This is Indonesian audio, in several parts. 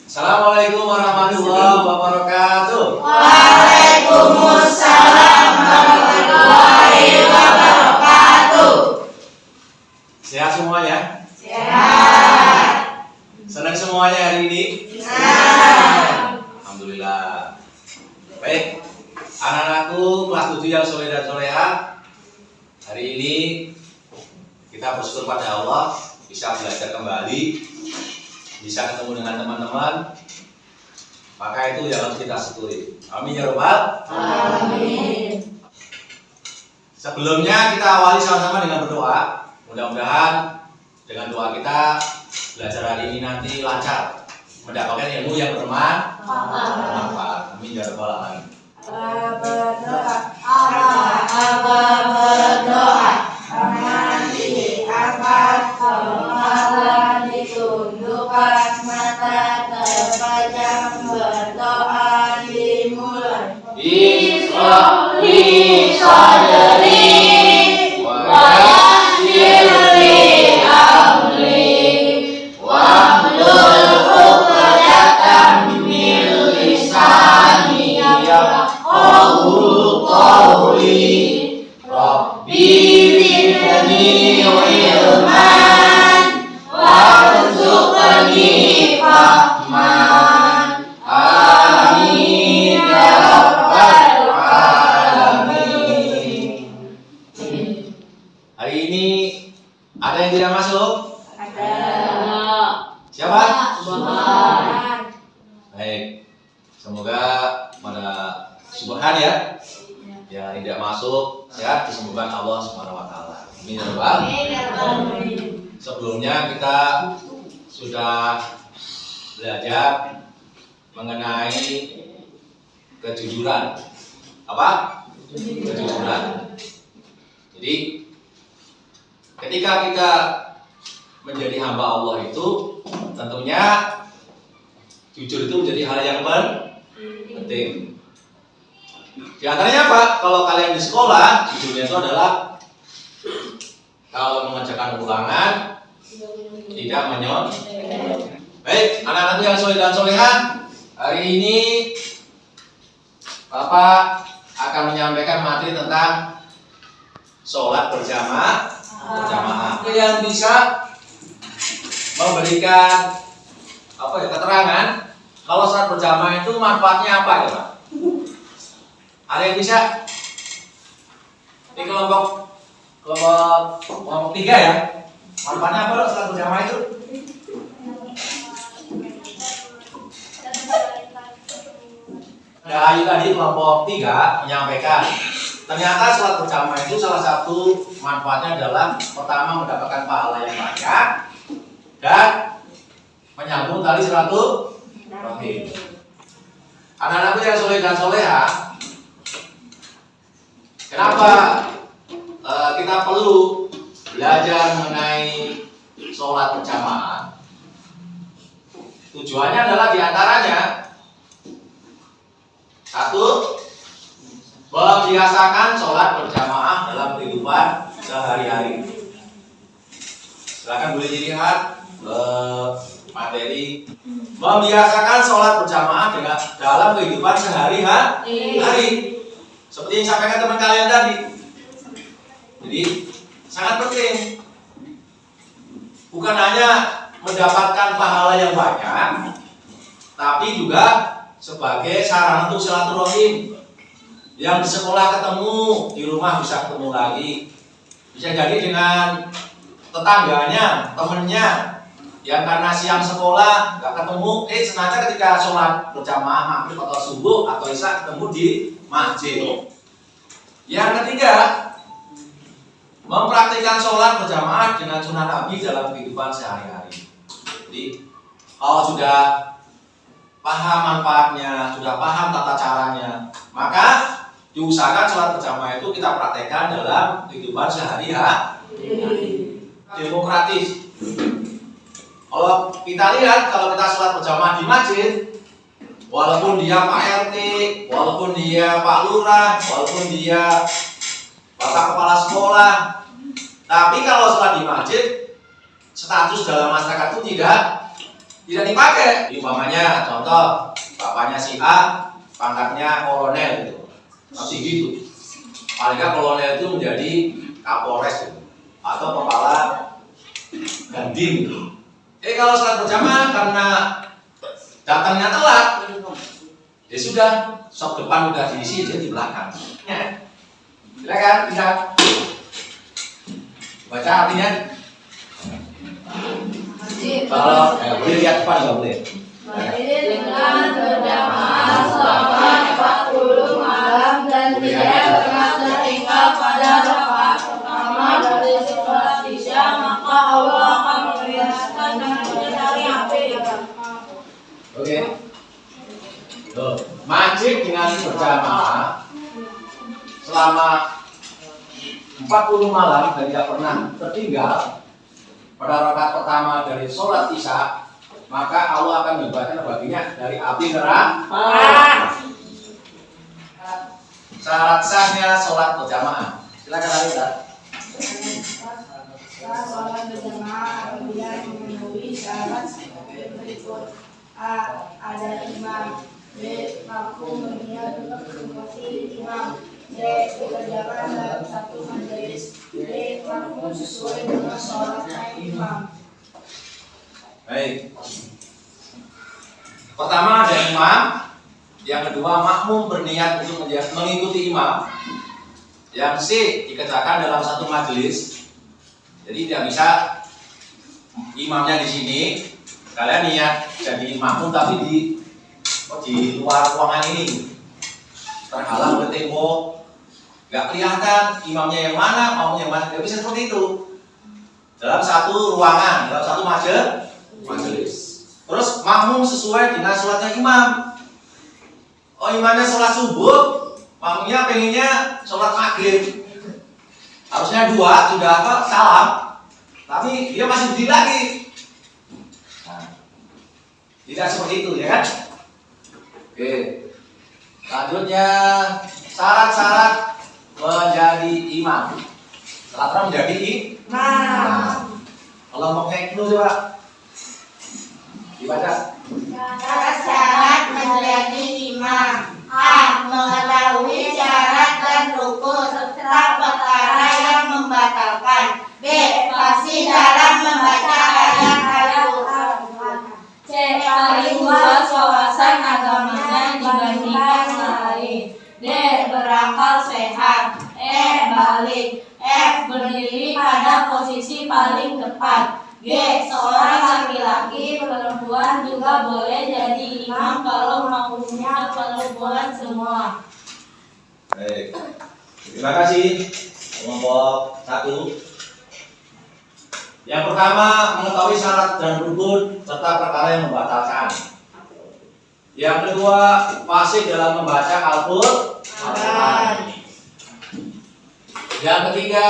Assalamualaikum warahmatullahi wabarakatuh. Waalaikumsalam warahmatullahi wabarakatuh. Sehat semuanya? Sehat. Senang semuanya hari ini? Senang. Alhamdulillah. Baik, anak-anakku kelas 7 yang soleh dan soleha, hari ini kita bersyukur pada Allah bisa belajar kembali, bisa ketemu dengan teman-teman. Maka itu yang harus kita syukuri. Amin ya rabbal Amin. Sebelumnya kita awali sama-sama dengan berdoa. Mudah-mudahan dengan doa kita belajar hari ini nanti lancar, mendapatkan ilmu yang bermanfaat. Amin ya rabbal alamin. Berdoa menanti angkat kemaluan ditundukkan mata terpejam berdoa dimulai. Bismillah sadri wa yassirli amri wahlul 'uqdatam min lisani yafqahu qawli. Rabbi zidni ilman warzuqni fahman. Amin ya rabbal alamin. Hari ini ada yang tidak masuk? Ada. Siapa? Subhan. Baik, semoga pada Subhan ya, yang tidak masuk sehat disembuhkan Allah Subhanahu wa taala. Amin ya rabbal alamin. Sebelumnya kita sudah belajar mengenai kejujuran. Apa? Kejujuran. Jadi ketika kita menjadi hamba Allah itu tentunya jujur itu menjadi hal yang penting. Di antaranya apa? Kalau kalian di sekolah, jujurnya itu adalah kalau mengerjakan ulangan tidak menyontek. Baik, anak-anak yang soleh dan soleha, hari ini Bapak akan menyampaikan materi tentang sholat berjamaah. Yang bisa memberikan keterangan kalau sholat berjamaah itu manfaatnya apa ya Pak? Ada yang bisa? Di kelompok 3 ya. Manfaatnya apa loh sholat berjamaah itu? Ayu tadi kelompok 3 menyampaikan ternyata sholat berjamaah itu salah satu manfaatnya adalah pertama mendapatkan pahala yang banyak dan menyambung tali silaturahim. Anak-anakku yang soleh dan soleha, kenapa kita perlu belajar mengenai sholat berjamaah? Tujuannya adalah diantaranya satu, membiasakan sholat berjamaah dalam kehidupan sehari-hari. Silakan boleh dilihat materi membiasakan sholat berjamaah dalam kehidupan sehari-hari. Seperti yang disampaikan teman kalian tadi. Jadi sangat penting. Bukan hanya mendapatkan pahala yang banyak, tapi juga sebagai sarana untuk silaturahim. Yang di sekolah ketemu, di rumah bisa ketemu lagi. Bisa jadi dengan tetangganya, temennya, yang karena siang sekolah nggak ketemu, sengaja ketika sholat berjamaah maghrib atau subuh atau isya ketemu di masjid. Yang ketiga, mempraktikkan sholat berjamaah dengan sunnah Nabi dalam kehidupan sehari-hari. Jadi kalau sudah paham manfaatnya, sudah paham tata caranya, maka diusahakan sholat berjamaah itu kita praktekkan dalam kehidupan sehari-hari. Demokratis. Kalau kita lihat, kalau kita sholat berjamaah di masjid, walaupun dia Pak RT, walaupun dia Pak Lurah, walaupun dia Bapak Kepala Sekolah, tapi kalau sholat di masjid, status dalam masyarakat itu tidak tidak dipakai. Umpamanya contoh, bapaknya si A pangkatnya kolonel gitu, masih gitu. Paling nggak kolonel itu menjadi kapolres gitu, atau kepala dandim gitu. Kalau sholat berjamaah karena datangnya telat, ya sudah, sok depan udah diisi, jadi di belakang. Silakan, bisa baca artinya. Kalau boleh lihat depan nggak boleh? Dengan berjamaah selama 40 malam dan tidak pernah tertinggal pada rakaat pertama dari sholat isya, maka Allah akan membebaskan dan dari api. Oke. Tuh, wajib dengan berjamaah selama 40 malam dan tidak pernah tertinggal pada rakaat pertama dari sholat isya, maka Allah akan membebaskan baginya dari api neraka. Syarat sahnya sholat berjamaah. Silakan Alisa. Sholat berjamaah apabila memenuhi syarat sebagai berikut: A. Ada imam. B. Makmum berniat untuk mengikuti imam. C. Dikerjakan dalam satu majelis. D. Makmum sesuai dengan sholatnya imam. Baik. Pertama ada imam, yang kedua makmum berniat untuk mengikuti imam. Yang C dikerjakan dalam satu majelis. Jadi tidak bisa imamnya di sini, kalian niat jadi makmum tapi di luar ruangan ini, terhalang oleh tembok, nggak kelihatan imamnya yang mana, makmumnya yang mana. Tidak bisa seperti itu. Dalam satu ruangan, dalam satu majelis. Terus makmum sesuai dengan sholatnya imam. Oh, imamnya sholat subuh, makmumnya pengennya sholat maghrib. Harusnya 2 sudah salam, tapi dia masih berdiri lagi. Nah, tidak seperti itu, ya kan? Oke. Selanjutnya syarat-syarat menjadi imam. Syarat menjadi imam. Kelompoknya itu coba dibaca. Syarat-syarat menjadi imam: A. Mengetahui syarat dan rukun serta perkara yang membatalkan. B. Fasih dalam membaca ayat-ayat Al-Quran. C. Paling luas wawasan agamanya dibandingkan yang lain. D. Berakal sehat. E. Balik. F. Berdiri pada posisi paling tepat. G. Seorang laki-laki perempuan juga boleh jadi imam kalau makmumnya perempuan semua. Baik. Terima kasih. Kelompok 1. Yang pertama, mengetahui syarat dan rukun serta perkara yang membatalkan. Yang kedua, fasih dalam membaca Al-Quran. Yang ketiga,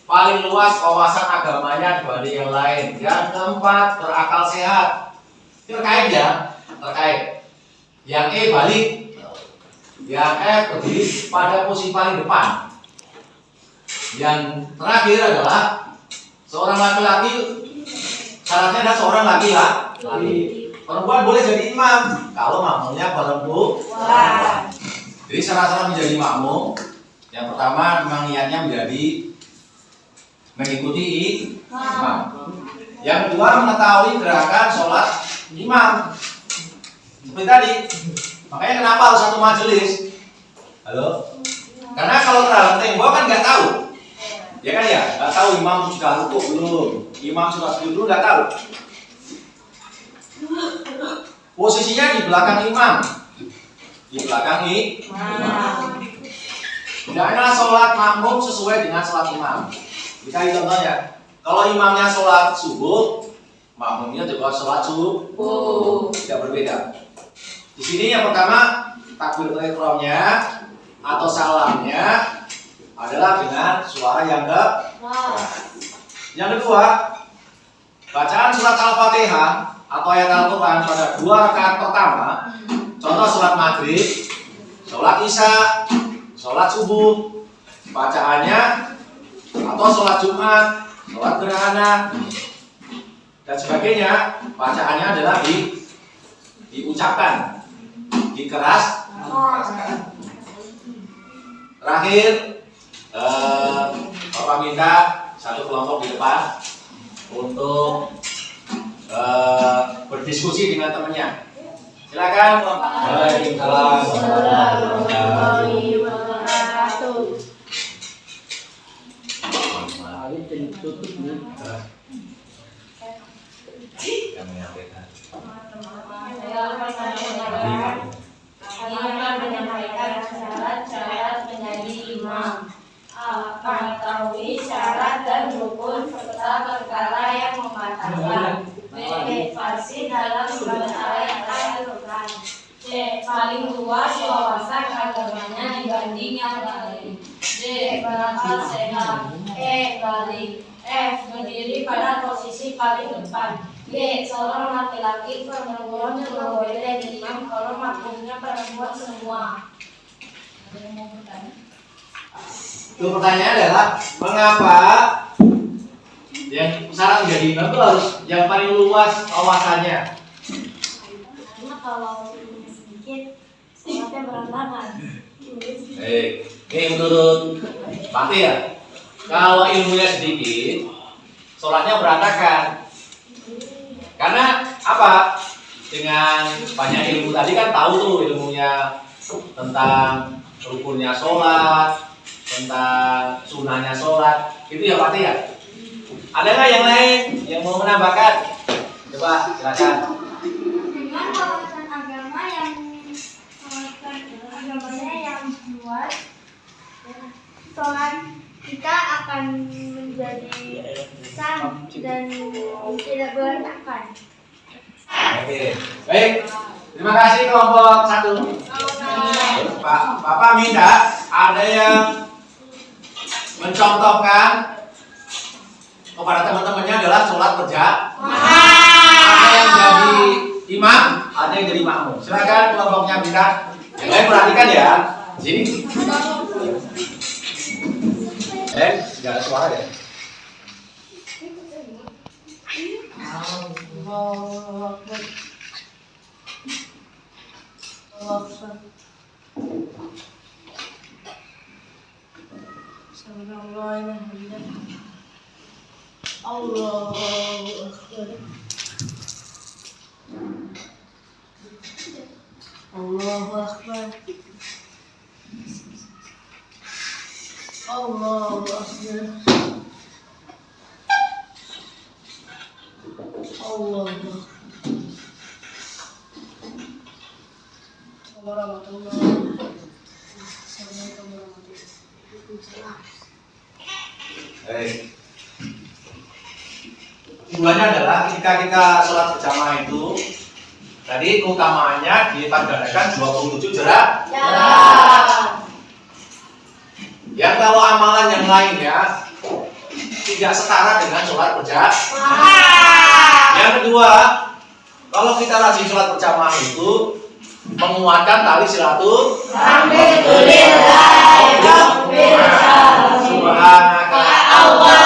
paling luas wawasan agamanya dibanding yang lain. Yang keempat, berakal sehat. Terkait ya, terkait. Yang E balik. Yang F berdiri pada posisi paling depan. Yang terakhir adalah seorang laki-laki, syaratnya adalah seorang laki-laki. Perempuan boleh jadi imam kalau makmumnya perempuan. Jadi syarat-syarat menjadi makmum, yang pertama memang niatnya menjadi mengikuti imam. Yang kedua, mengetahui gerakan sholat imam. Seperti tadi. Makanya kenapa harus satu majelis? Halo? Karena kalau terhalang tembok kan nggak tahu. Ya kan ya? Nggak tahu imam sudah rukuk belum, imam sudah sujud belum, nggak tahu. Posisinya di belakang imam. Di belakang imam. Hendaknya sholat makmum sesuai dengan sholat imam. Kita contohnya, kalau imamnya sholat subuh, makmumnya juga sholat subuh, tidak berbeda. Di sini yang pertama takbiratul ihramnya atau salamnya adalah dengan suara yang keras. Yang kedua, bacaan surat Al-Fatihah atau ayat Al-Quran pada 2 rakaat pertama, contoh sholat maghrib, sholat isya, sholat subuh, bacaannya atau sholat Jumat, sholat gerhana dan sebagainya Bacaannya adalah diucapkan, dikeras. Terakhir, Bapak minta satu kelompok di depan untuk berdiskusi dengan temannya. Silakan. Waalaikumsalam warahmatullahi wabarakatuh. Menyampaikan syarat-syarat menjadi imam, mengetahui syarat dan rukun serta perkara yang membatalkan. B. Fasih dalam membaca ayat Al-Quran. C. Paling luas wawasan agamanya dibanding yang lain. D. Berakal sehat. E. Balik. F. Berdiri pada posisi paling depan. G. Seorang laki-laki perempuan yang boleh jadi imam kalau makmumnya perempuan semua. Itu pertanyaannya adalah mengapa yang syarat menjadi imam itu harus yang paling luas wawasannya? Karena kalau sedikit, sholatnya berantakan. Ini menurut Pak ya, kalau ilmunya sedikit, sholatnya berantakan. Karena apa? Dengan banyak ilmu tadi kan tahu tuh ilmunya tentang rukunnya sholat, tentang sunahnya sholat, itu ya Pak ya. Ada nggak yang lain yang mau menambahkan? Coba silakan. Dengan wawasan agama yang agamanya yang luas, sholat kita akan menjadi sah dan tidak berantakan. Oke, baik. Terima kasih kelompok 1. Bapak minta ada yang mencontohkan kepada teman-temannya adalah sholat berjamaah. Ada yang jadi imam, ada yang jadi makmum. Silakan kelompoknya minta. Yang lain perhatikan ya. Sini. Nggak ada suara ya. Allahu Akbar. Allahu Akbar. Allahu Akbar. Tujuannya adalah ketika kita sholat berjamaah itu, tadi keutamaannya ditandadakan 27 jarak. Yang kalau amalan yang lainnya tidak setara dengan sholat berjamaah. Yang kedua, kalau kita rajin sholat berjamaah itu menguatkan tali silaturahmi. Subhanaka Allah.